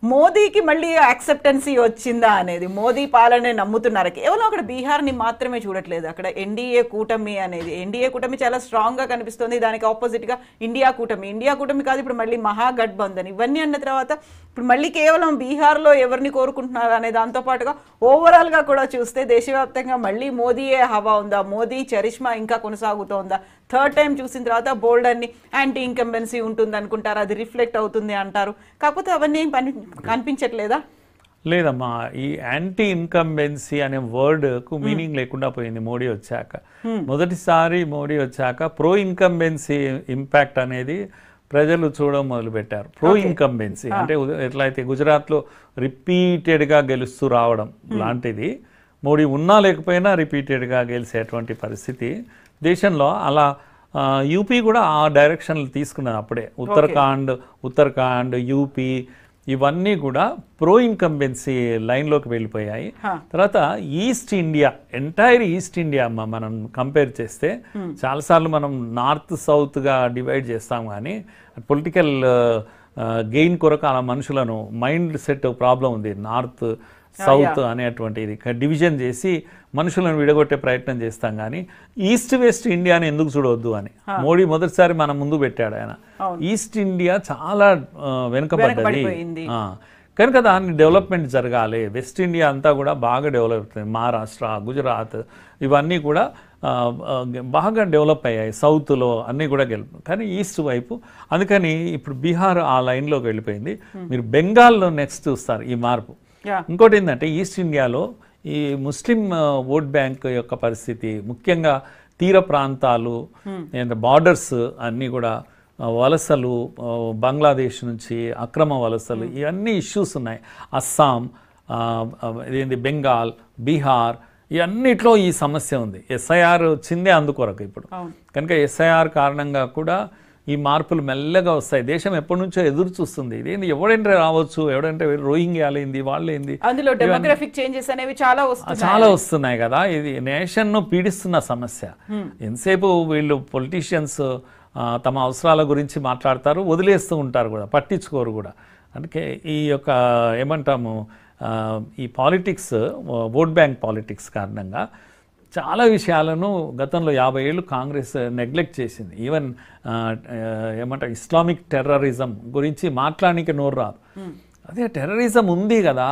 మోదీకి మళ్ళీ యాక్సెప్టెన్సీ వచ్చిందా అనేది, మోదీ పాలనే నమ్ముతున్నారు. కేవలం అక్కడ బీహార్ని మాత్రమే చూడట్లేదు, అక్కడ ఎన్డీఏ కూటమి అనేది, ఎన్డీఏ కూటమి చాలా స్ట్రాంగ్గా కనిపిస్తుంది. దానికి ఆపోజిట్గా ఇండియా కూటమి కాదు, ఇప్పుడు మళ్ళీ మహాగఠబంధన్. ఇవన్నీ అన్న తర్వాత ఇప్పుడు మళ్ళీ కేవలం బీహార్లో ఎవరిని కోరుకుంటున్నారు అనే దాంతోపాటుగా ఓవరాల్గా కూడా చూస్తే దేశవ్యాప్తంగా మళ్ళీ మోదీయే హవా ఉందా, మోదీ చరిష్మా ఇంకా కొనసాగుతోందా, థర్డ్ టైం చూసిన తర్వాత బోల్డ్ అన్ని యాంటీ ఇన్కంబెన్సీ ఉంటుంది అనుకుంటారు, అది రిఫ్లెక్ట్ అవుతుంది అంటారు. కాకపోతే అవన్నీ కనిపించట్లేదా? లేదమ్మా, ఈ యాంటీ ఇన్కంబెన్సీ అనే వర్డ్కు మీనింగ్ లేకుండా పోయింది మోడీ వచ్చాక. మొదటిసారి మోడీ వచ్చాక ప్రో ఇన్కంబెన్సీ ఇంపాక్ట్ అనేది ప్రజలు చూడడం మొదలుపెట్టారు. ప్రో ఇన్కంబెన్సీ అంటే ఎట్లయితే గుజరాత్లో రిపీటెడ్గా గెలుస్తూ రావడం లాంటిది, మోడీ ఉన్నా లేకపోయినా రిపీటెడ్గా గెలిచేటువంటి పరిస్థితి దేశంలో. అలా యూపీ కూడా ఆ డైరెక్షన్లు తీసుకున్నది అప్పుడే. ఉత్తరాఖండ్, యూపీ ఇవన్నీ కూడా ప్రో ఇన్కంబెన్సీ లైన్లోకి వెళ్ళిపోయాయి. తర్వాత east India, entire east India మనం కంపేర్ చేస్తే చాలాసార్లు మనం నార్త్ సౌత్గా డివైడ్ చేస్తాం, కానీ పొలిటికల్ గెయిన్ కొరకు అలా మనుషులను మైండ్ సెట్ ప్రాబ్లం ఉంది. నార్త్ సౌత్ అనేటువంటిది డివిజన్ చేసి మనుషులను విడగొట్టే ప్రయత్నం చేస్తాం, కానీ ఈస్ట్ వెస్ట్ ఇండియాని ఎందుకు చూడవద్దు అని మోడీ మొదటిసారి మన ముందు పెట్టాడు ఆయన. ఈస్ట్ ఇండియా చాలా వెనుకబడ్డది కనుక దాన్ని డెవలప్మెంట్ జరగాలి. వెస్ట్ ఇండియా అంతా కూడా బాగా డెవలప్ అవుతుంది, మహారాష్ట్ర, గుజరాత్ ఇవన్నీ కూడా బాగా డెవలప్ అయ్యాయి. సౌత్లో అన్నీ కూడా కానీ ఈస్ట్ వైపు, అందుకని ఇప్పుడు బీహార్ ఆ లైన్లోకి వెళ్ళిపోయింది. మీరు బెంగాల్లో నెక్స్ట్ చూస్తారు ఈ మార్పు. ఇంకోటి ఏంటంటే ఈస్ట్ ఇండియాలో ఈ ముస్లిం ఓట్ బ్యాంక్ యొక్క పరిస్థితి, ముఖ్యంగా తీర ప్రాంతాలు, బార్డర్స్ అన్నీ కూడా వలసలు, బంగ్లాదేశ్ నుంచి అక్రమ వలసలు, ఇవన్నీ ఇష్యూస్ ఉన్నాయి. అస్సాం, ఇదేంటి బెంగాల్, బీహార్, ఇవన్నిట్లో ఈ సమస్య ఉంది. ఎస్ఐఆర్ వచ్చిందే అందుకొరకు ఇప్పుడు. కనుక ఎస్ఐఆర్ కారణంగా కూడా ఈ మార్పులు మెల్లగా వస్తాయి. దేశం ఎప్పటి నుంచో ఎదురు చూస్తుంది, ఇదేంటి ఎవడంటే రావచ్చు, ఎవడంటే రోహింగ్యాలేంది, వాళ్ళేంది, అందులో డెమోగ్రఫిక్ చేంజెస్ అనేవి చాలా వస్తున్నాయి కదా. ఇది నేషన్ను పీడిస్తున్న సమస్య. ఎంతసేపు వీళ్ళు పొలిటీషియన్స్ తమ అవసరాల గురించి మాట్లాడతారు, వదిలేస్తూ ఉంటారు కూడా, పట్టించుకోరు కూడా. అందుకే ఈ యొక్క ఏమంటాము ఈ పాలిటిక్స్, ఓట్ బ్యాంక్ పాలిటిక్స్ కారణంగా చాలా విషయాలను గతంలో 50 ఏళ్ళు కాంగ్రెస్ నెగ్లెక్ట్ చేసింది. ఈవెన్ ఏమంటారు ఇస్లామిక్ టెర్రరిజం గురించి మాట్లాడడానికి నోరు రాదు. అదే టెర్రరిజం ఉంది కదా,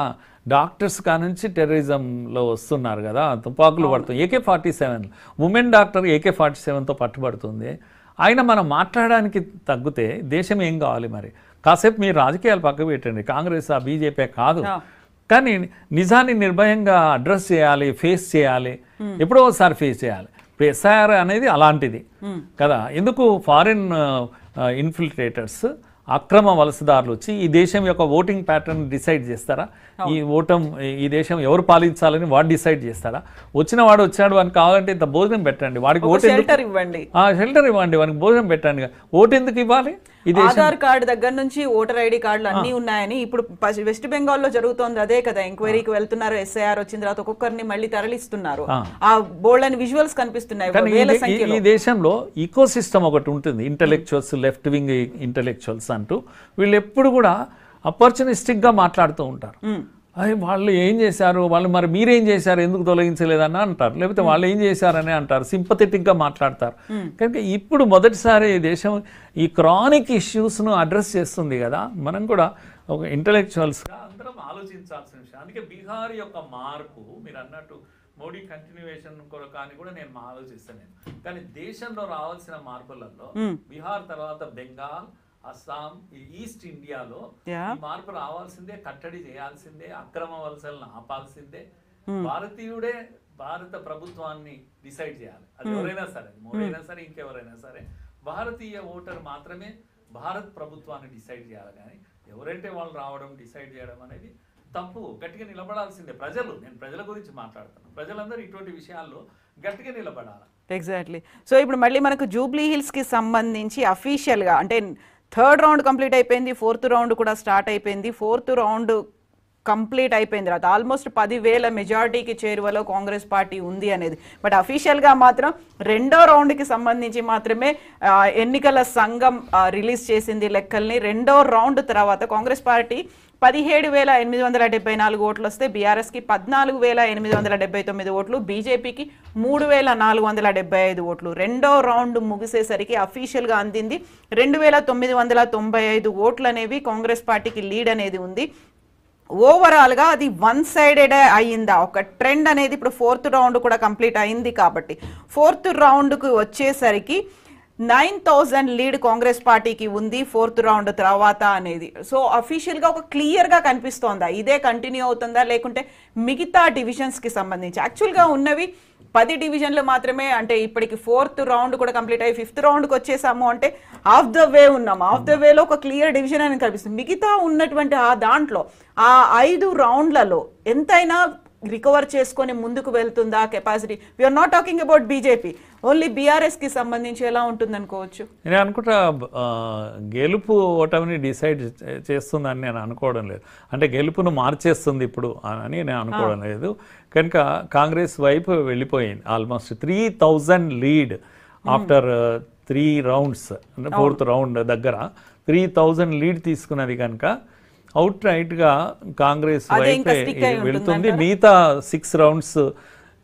డాక్టర్స్ కానుంచి టెర్రరిజంలో వస్తున్నారు కదా, తుపాకులు పడుతుంది. AK-47 women doctor AK-47తో పట్టుబడుతుంది. అయినా మనం మాట్లాడడానికి తగ్గితే దేశం ఏం కావాలి మరి? కాసేపు మీరు రాజకీయాలు పక్కకు పెట్టండి, కాంగ్రెస్ బీజేపీ కాదు, కానీ నిజాన్ని నిర్భయంగా అడ్రస్ చేయాలి, ఫేస్ చేయాలి, ఎప్పుడో ఒకసారి ఫేస్ చేయాలి. ఇప్పుడు ఎస్ఐఆర్ అనేది అలాంటిది కదా. ఎందుకు ఫారిన్ ఇన్ఫిల్ట్రేటర్స్, అక్రమ వలసదారులు వచ్చి ఈ దేశం యొక్క ఓటింగ్ ప్యాటర్న్ డిసైడ్ చేస్తారా? ఈ దేశం ఎవరు పాలించాలని వాడు డిసైడ్ చేస్తాడా? వచ్చిన వాడు వచ్చాడు అని కావాలంటే ఇంత భోజనం పెట్టండి, వాడికి ఓటు షెల్టర్ ఇవ్వండి, షెల్టర్ ఇవ్వండి, వాడికి భోజనం పెట్టండి. ఓటు ఎందుకు ఇవ్వాలి? ఆధార్ కార్డు దగ్గర నుంచి ఓటర్ ఐడి కార్డులు అన్ని ఉన్నాయని ఇప్పుడు వెస్ట్ బెంగాల్లో జరుగుతోంది అదే కదా. ఎంక్వైరీకి వెళ్తున్నారు, ఎస్ఐఆర్ వచ్చిన తర్వాత ఒక్కొక్కరిని మళ్ళీ తరలిస్తున్నారు. ఆ బోల్డ్ అని విజువల్స్ కనిపిస్తున్నాయి వేల సంఖ్యలో. ఈ దేశంలో ఈకో సిస్టమ్ ఒకటి ఉంటుంది, ఇంటలెక్చువల్స్, లెఫ్ట్ వింగ్ ఇంటలెక్చువల్స్ అంటూ. వీళ్ళు ఎప్పుడు కూడా అపర్చునిస్టిక్ గా మాట్లాడుతూ ఉంటారు. అయ్యి వాళ్ళు ఏం చేశారు, వాళ్ళు మరి మీరేం చేశారు, ఎందుకు తొలగించలేదని అంటారు, లేకపోతే వాళ్ళు ఏం చేశారని అంటారు, సింపథెటిక్గా మాట్లాడతారు. కనుక ఇప్పుడు మొదటిసారి దేశం ఈ క్రానిక్ ఇష్యూస్ను అడ్రస్ చేస్తుంది కదా. మనం కూడా ఒక ఇంటలెక్చువల్స్గా అందరం ఆలోచించాల్సిన విషయం. అందుకే బీహార్ యొక్క మార్పు మీరు అన్నట్టు మోడీ కంటిన్యూయేషన్ కొరకాని కూడా నేను ఆలోచిస్తాను. కానీ దేశంలో రావాల్సిన మార్పులలో బీహార్ తర్వాత బెంగాల్, అస్సాం, ఈస్ట్ ఇండియాలో ఈ మార్పు రావాల్సిందే, కట్టడి చేయాల్సిందే, అక్రమ వలసలను ఆపాల్సిందే. భారతీయుడే భారత ప్రభుత్వాన్ని డిసైడ్ చేయాలి. అది ఎవరైనా సరే, మోడైనా సరే, ఇంకెవరైనా సరే, భారతీయ ఓటర్ మాత్రమే భారత్ ప్రభుత్వాన్ని డిసైడ్ చేయాలి. కానీ ఎవరంటే వాళ్ళు రావడం, డిసైడ్ చేయడం అనేది తప్పు. గట్టిగా నిలబడాల్సిందే ప్రజలు. నేను ప్రజల గురించి మాట్లాడుతున్నాను. ప్రజలందరూ ఇటువంటి విషయాల్లో గట్టిగా నిలబడాలి. ఎగ్జాక్ట్లీ. సో ఇప్పుడు మళ్ళీ మనకు జూబ్లీ హిల్స్కి సంబంధించి అఫీషియల్గా అంటే 3rd రౌండ్ కంప్లీట్ అయిపోయింది, 4th రౌండ్ కూడా స్టార్ట్ అయిపోయింది. 4th రౌండ్ కంప్లీట్ అయిపోయిన తర్వాత ఆల్మోస్ట్ 10,000 మెజారిటీకి చేరువలో కాంగ్రెస్ పార్టీ ఉంది అనేది. బట్ అఫీషియల్గా మాత్రం 2వ రౌండ్కి సంబంధించి మాత్రమే ఎన్నికల సంఘం రిలీజ్ చేసింది లెక్కల్ని. 2వ రౌండ్ తర్వాత కాంగ్రెస్ పార్టీ 17,874 ఓట్లు వస్తే బీఆర్ఎస్కి 14,879 ఓట్లు, బీజేపీకి 3,475 ఓట్లు. 2వ రౌండ్ ముగిసేసరికి అఫీషియల్గా అందింది 2,995 ఓట్లు అనేవి కాంగ్రెస్ పార్టీకి లీడ్ అనేది ఉంది. ఓవరాల్గా అది వన్ సైడెడ్ అయ్యిందా, ఒక ట్రెండ్ అనేది ఇప్పుడు 4th రౌండ్ కూడా కంప్లీట్ అయింది కాబట్టి 4th రౌండ్కు వచ్చేసరికి 9,000 లీడ్ కాంగ్రెస్ పార్టీకి ఉంది 4th రౌండ్ తర్వాత అనేది. సో అఫీషియల్గా ఒక క్లియర్గా కనిపిస్తోందా, ఇదే కంటిన్యూ అవుతుందా, లేకుంటే మిగతా డివిజన్స్కి సంబంధించి యాక్చువల్గా ఉన్నవి 10 డివిజన్లు మాత్రమే. అంటే ఇప్పటికి 4th రౌండ్ కూడా కంప్లీట్ అయ్యి 5th రౌండ్కి వచ్చేసాము అంటే ఆఫ్ ద వే ఉన్నాము. ఆఫ్ ద వేలో ఒక క్లియర్ డివిజన్ అని కనిపిస్తుంది. మిగతా ఉన్నటువంటి ఆ దాంట్లో ఆ 5 రౌండ్లలో ఎంతైనా రికవర్ చేసుకొని ముందుకు వెళ్తుందా capacity? We're not talking about BJP, only బీఆర్ఎస్కి సంబంధించి ఎలా ఉంటుంది అనుకోవచ్చు? నేను అనుకుంటా గెలుపు ఓటమిని డిసైడ్ చేస్తుందని నేను అనుకోవడం లేదు. అంటే గెలుపును మార్చేస్తుంది ఇప్పుడు అని నేను అనుకోవడం లేదు. కనుక కాంగ్రెస్ వైపు వెళ్ళిపోయింది. Almost 3,000 lead after 3 rounds. 4th round దగ్గర 3,000 లీడ్ తీసుకున్నది కనుక అవుట్ రైట్గా కాంగ్రెస్ వైపే వెళుతుంది. మిగతా 6 రౌండ్స్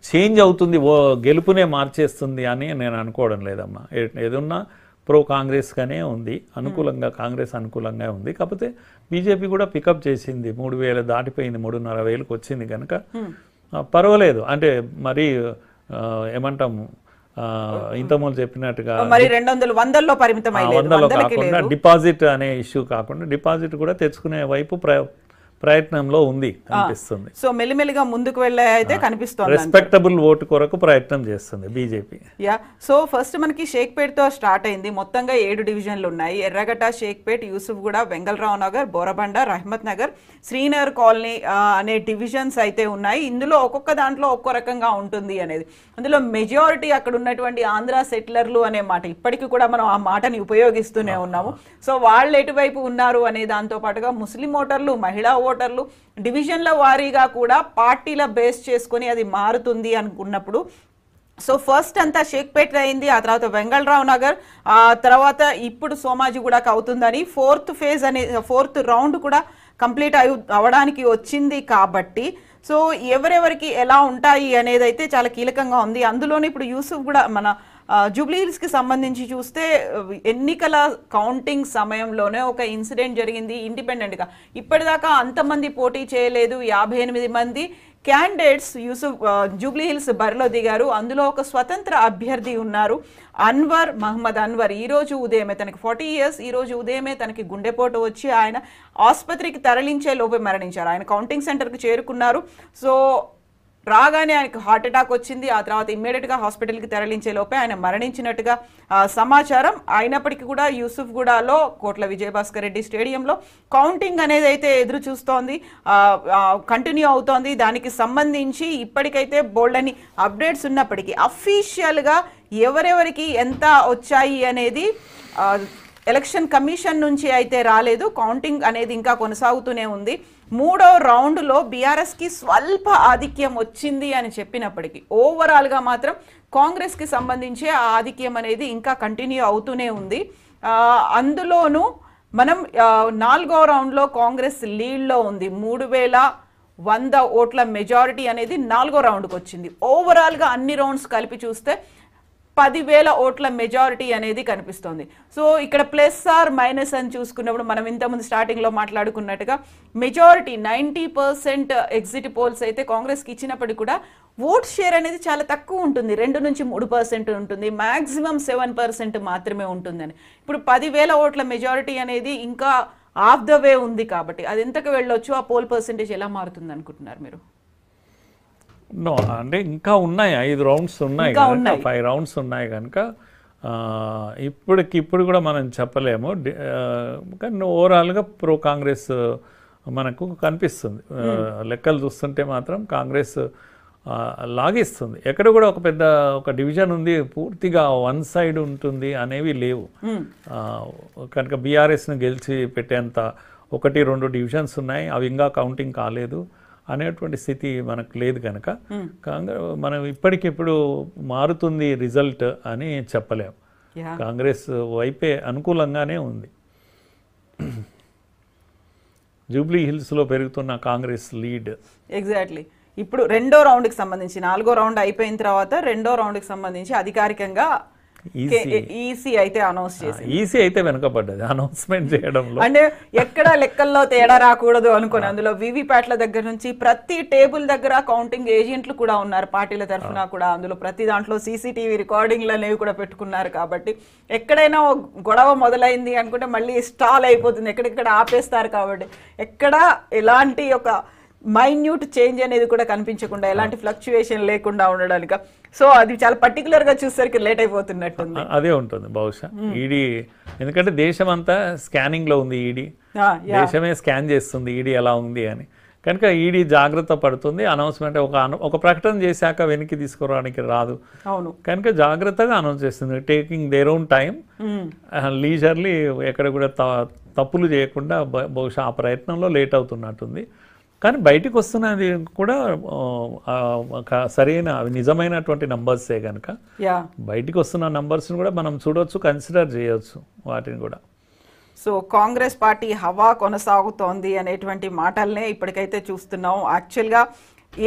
చేంజ్ అవుతుంది, గెలుపునే మార్చేస్తుంది అని నేను అనుకోవడం లేదమ్మా. ఏదన్నా ప్రో కాంగ్రెస్గానే ఉంది, అనుకూలంగా కాంగ్రెస్ అనుకూలంగా ఉంది. కాకపోతే బీజేపీ కూడా పికప్ చేసింది, 3,000 దాటిపోయింది, 3,500 వచ్చింది కనుక పర్వాలేదు. అంటే మరి ఏమంటాము, ఇంతకుముందు చెప్పినట్టుగా 100లో పరిమితం 100లో కాకుండా డిపాజిట్ అనే ఇష్యూ కాకుండా డిపాజిట్ కూడా తెచ్చుకునే వైపు ప్రయత్నంలో ఉంది అనిపిస్తుంది. సో మెల్లిమెల్లిగా ముందుకు వెళ్ళే అయితే కనిపిస్తుంది. రెస్పెక్టబుల్ ఓటు కొరకు ప్రయత్నం చేస్తుంది బీజేపీ. యా. సో ఫస్ట్ మనకి షేక్పేట్తో స్టార్ట్ అయింది. మొత్తంగా 7 డివిజన్లు ఉన్నాయి. ఎర్రగడ్డ, షేక్పేట్, యూసుఫ్గూడ, వెంగళరావు నగర్, బోరబండ, రహమత్ నగర్, శ్రీనగర్ కాలనీ అనే డివిజన్స్ అయితే ఉన్నాయి. ఇందులో ఒక్కొక్క దాంట్లో ఒక్కో రకంగా ఉంటుంది అనేది. అందులో మెజారిటీ అక్కడ ఉన్నటువంటి ఆంధ్ర సెటిలర్లు అనే మాట ఇప్పటికీ కూడా మనం ఆ మాటని ఉపయోగిస్తూనే ఉన్నాము. సో వాళ్ళు ఎటువైపు ఉన్నారు అనే దాంతో పాటుగా ముస్లిం ఓటర్లు, మహిళా ఓటర్లు, డివిజన్ల వారీగా కూడా పార్టీల బేస్ చేసుకొని అది మారుతుంది అనుకున్నప్పుడు సో ఫస్ట్ అంతా షేక్పేట్ అయింది, ఆ తర్వాత వెంగళరావు నగర్, ఆ తర్వాత ఇప్పుడు సోమాజిగూడకు అవుతుందని 4th ఫేజ్ అనే 4th రౌండ్ కూడా కంప్లీట్ అవడానికి వచ్చింది. కాబట్టి సో ఎవరెవరికి ఎలా ఉంటాయి అనేది అయితే చాలా కీలకంగా ఉంది. అందులోనే ఇప్పుడు యూసుఫ్ కూడా మన జూబ్లీ హిల్స్కి సంబంధించి చూస్తే ఎన్నికల కౌంటింగ్ సమయంలోనే ఒక ఇన్సిడెంట్ జరిగింది ఇండిపెండెంట్గా. ఇప్పటిదాకా అంతమంది పోటీ చేయలేదు, 58 మంది క్యాండిడేట్స్ జూబ్లీ హిల్స్ బరిలో దిగారు. అందులో ఒక స్వతంత్ర అభ్యర్థి ఉన్నారు, మహమ్మద్ అన్వర్. ఈరోజు ఉదయమే తనకి 40 years, ఈరోజు ఉదయమే తనకి గుండెపోటు వచ్చి ఆయన ఆసుపత్రికి తరలించే లోపే మరణించారు. ఆయన కౌంటింగ్ సెంటర్కి చేరుకున్నారు. సో రాగానే ఆయనకు హార్ట్ అటాక్ వచ్చింది. ఆ తర్వాత ఇమ్మీడియట్గా హాస్పిటల్కి తరలించే లోపే ఆయన మరణించినట్టుగా సమాచారం. అయినప్పటికీ కూడా యూసుఫ్గూడలో కోట్ల విజయభాస్కర్ రెడ్డి స్టేడియంలో కౌంటింగ్ అనేది అయితే ఎదురు చూస్తోంది, కంటిన్యూ అవుతోంది. దానికి సంబంధించి ఇప్పటికైతే బోల్డని అప్డేట్స్ ఉన్నప్పటికీ అఫీషియల్గా ఎవరెవరికి ఎంత వచ్చాయి అనేది ఎలక్షన్ కమిషన్ నుంచి అయితే రాలేదు. కౌంటింగ్ అనేది ఇంకా కొనసాగుతూనే ఉంది. 3వ రౌండ్లో బీఆర్ఎస్కి స్వల్ప ఆధిక్యం వచ్చింది అని చెప్పినప్పటికీ ఓవరాల్గా మాత్రం కాంగ్రెస్కి సంబంధించి ఆ ఆధిక్యం అనేది ఇంకా కంటిన్యూ అవుతూనే ఉంది. అందులోనూ మనం 4వ రౌండ్లో కాంగ్రెస్ లీడ్లో ఉంది. 3100 ఓట్ల మెజారిటీ అనేది 4వ రౌండ్కి వచ్చింది. ఓవరాల్గా అన్ని రౌండ్స్ కలిపి చూస్తే 10,000 ఓట్ల మెజారిటీ అనేది కనిపిస్తోంది. సో ఇక్కడ ప్లస్ ఆర్ మైనస్ అని చూసుకున్నప్పుడు మనం ఇంతకుముందు స్టార్టింగ్లో మాట్లాడుకున్నట్టుగా మెజారిటీ 90% ఎగ్జిట్ పోల్స్ అయితే కాంగ్రెస్కి ఇచ్చినప్పటికీ కూడా ఓట్ షేర్ అనేది చాలా తక్కువ ఉంటుంది. 2 నుంచి 3% ఉంటుంది, మ్యాక్సిమం 7% మాత్రమే ఉంటుందని. ఇప్పుడు 10,000 ఓట్ల మెజారిటీ అనేది ఇంకా ఆఫ్ ద వే ఉంది కాబట్టి అది ఎంతకు వెళ్ళొచ్చు, ఆ పోల్ పర్సెంటేజ్ ఎలా మారుతుంది అనుకుంటున్నారు మీరు? నో అంటే ఇంకా ఉన్నాయి, 5 రౌండ్స్ ఉన్నాయి కనుక 5 రౌండ్స్ ఉన్నాయి కనుక ఇప్పుడు కూడా మనం చెప్పలేము. కానీ ఓవరాల్గా ప్రో కాంగ్రెస్ మనకు కనిపిస్తుంది. లెక్కలు చూస్తుంటే మాత్రం కాంగ్రెస్ లాగిస్తుంది. ఎక్కడ కూడా ఒక డివిజన్ ఉంది పూర్తిగా వన్ సైడ్ ఉంటుంది అనేవి లేవు. కనుక బీఆర్ఎస్ను గెలిచి పెట్టేంత 1-2 డివిజన్స్ ఉన్నాయి, అవి ఇంకా కౌంటింగ్ కాలేదు అనేటువంటి స్థితి మనకు లేదు కనుక మనం ఇప్పటికిప్పుడు మారుతుంది రిజల్ట్ అని చెప్పలేము. కాంగ్రెస్ వైపే అనుకూలంగానే ఉంది. జూబ్లీ హిల్స్లో పెరుగుతున్న కాంగ్రెస్ లీడ్. ఎగ్జాక్ట్లీ. ఇప్పుడు 2వ రౌండ్కి సంబంధించి 4వ రౌండ్ అయిపోయిన తర్వాత 2వ రౌండ్కి సంబంధించి అధికారికంగా ఈసీ అయితే అనౌన్స్ చేసింది. ఈసీ అయితే వెనుకబడ్డది అనౌన్స్మెంట్ చేయడంలో. అంటే ఎక్కడ లెక్కల్లో తేడా రాకూడదు అనుకుని అందులో వీవీప్యాట్ల దగ్గర నుంచి ప్రతి టేబుల్ దగ్గర కౌంటింగ్ ఏజెంట్లు కూడా ఉన్నారు పార్టీల తరఫున కూడా. అందులో ప్రతి దాంట్లో సీసీటీవీ రికార్డింగ్లు అనేవి కూడా పెట్టుకున్నారు. కాబట్టి ఎక్కడైనా గొడవ మొదలైంది అనుకుంటే మళ్ళీ స్టాల్ అయిపోతుంది, ఎక్కడెక్కడ ఆపేస్తారు. కాబట్టి ఎక్కడ ఎలాంటి ఒక మైన్యూట్ చేంజ్ అనేది కూడా కనిపించకుండా, ఎలాంటి ఫ్లక్చుయేషన్ లేకుండా ఉండడానికి. సో అది చాలా పర్టికులర్ గా చూసేసరికి లేట్ అయిపోతున్నట్టుంది. అదే ఉంటుంది బహుశా. ఈడీ ఎందుకంటే దేశం అంతా స్కానింగ్ లో ఉంది, ఈడీ దేశమే స్కాన్ చేస్తుంది ఈడీ ఎలా ఉంది అని. కనుక ఈడీ జాగ్రత్త పడుతుంది. అనౌన్స్మెంట్ ఒక ప్రకటన చేశాక వెనక్కి తీసుకురావడానికి రాదు. అవును, కనుక జాగ్రత్తగా అనౌన్స్ చేస్తుంది, taking their own time, leisurely, ఎక్కడ కూడా తప్పులు చేయకుండా. బహుశా ఆ ప్రయత్నంలో లేట్ అవుతున్నట్టుంది. కానీ బయటికి వస్తున్నది కూడా సరైన నిజమైనటువంటి నంబర్సే కనుక బయటికి వస్తున్న నంబర్స్ని కూడా మనం చూడవచ్చు, కన్సిడర్ చేయవచ్చు వాటిని కూడా. సో కాంగ్రెస్ పార్టీ హవా కొనసాగుతోంది అనేటువంటి మాటలనే ఇప్పటికైతే చూస్తున్నాం. యాక్చువల్గా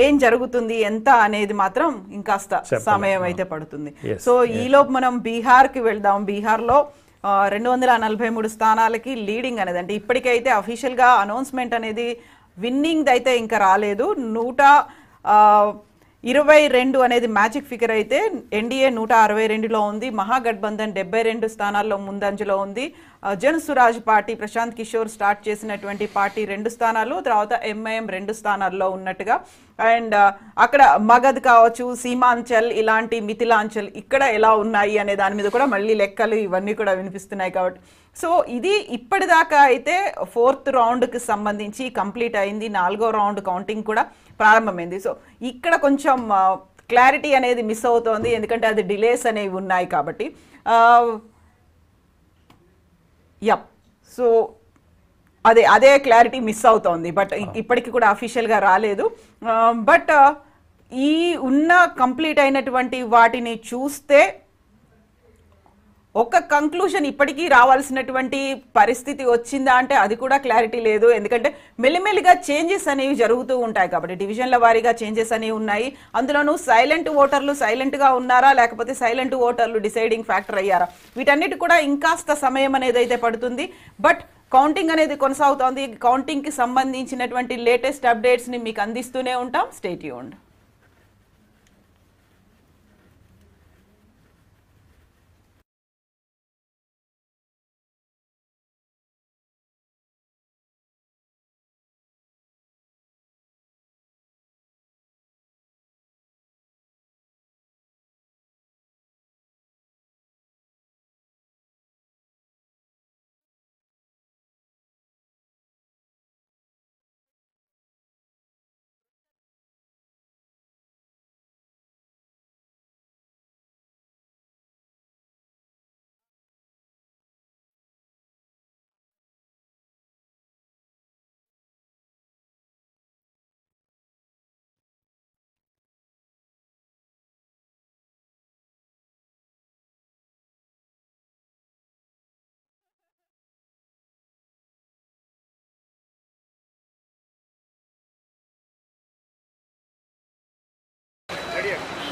ఏం జరుగుతుంది ఎంత అనేది మాత్రం ఇంకాస్త సమయం అయితే పడుతుంది. సో ఈలోపు మనం బీహార్కి వెళ్దాం. బీహార్లో 243 స్థానాలకి లీడింగ్ అనేది, అంటే ఇప్పటికైతే అఫీషియల్గా అనౌన్స్మెంట్ అనేది విన్నింగ్ అయితే ఇంకా రాలేదు. 122 అనేది మ్యాజిక్ ఫిగర్ అయితే ఎన్డీఏ 162లో ఉంది. మహాగఠబంధన్ 72 స్థానాల్లో ముందంజలో ఉంది. జన్ సురాజ్ పార్టీ ప్రశాంత్ కిషోర్ స్టార్ట్ చేసినటువంటి పార్టీ 2 స్థానాలు, తర్వాత ఎంఐఎం 2 స్థానాల్లో ఉన్నట్టుగా. అండ్ అక్కడ మగధ్ కావచ్చు, సీమాంచల్, ఇలాంటి మిథిలాంచల్ ఇక్కడ ఎలా ఉన్నాయి అనే దాని మీద కూడా మళ్ళీ లెక్కలు ఇవన్నీ కూడా వినిపిస్తున్నాయి. కాబట్టి సో ఇది ఇప్పటిదాకా అయితే 4th రౌండ్కి సంబంధించి కంప్లీట్ అయింది. 4వ రౌండ్ కౌంటింగ్ కూడా ప్రారంభమైంది. సో ఇక్కడ కొంచెం క్లారిటీ అనేది మిస్ అవుతోంది, ఎందుకంటే అది డిలేస్ అనేవి ఉన్నాయి కాబట్టి. సో అదే క్లారిటీ మిస్ అవుతోంది. బట్ ఇప్పటికి కూడా అఫీషియల్గా రాలేదు. బట్ ఈ ఉన్న కంప్లీట్ అయినటువంటి వాటిని చూస్తే ఒక కంక్లూషన్ ఇప్పటికీ రావాల్సినటువంటి పరిస్థితి వచ్చిందా అంటే అది కూడా క్లారిటీ లేదు. ఎందుకంటే మెల్లిమెల్లిగా చేంజెస్ అనేవి జరుగుతూ ఉంటాయి. కాబట్టి డివిజన్ల వారీగా చేంజెస్ అనేవి ఉన్నాయి. అందులోనూ సైలెంట్ ఓటర్లు సైలెంట్గా ఉన్నారా, లేకపోతే సైలెంట్ ఓటర్లు డిసైడింగ్ ఫ్యాక్టర్ అయ్యారా, వీటన్నిటి కూడా ఇంకాస్త సమయం అనేది అయితే పడుతుంది. బట్ కౌంటింగ్ అనేది కొనసాగుతోంది. కౌంటింగ్కి సంబంధించినటువంటి లేటెస్ట్ అప్డేట్స్ని మీకు అందిస్తూనే ఉంటాం. Stay tuned. చేయండి.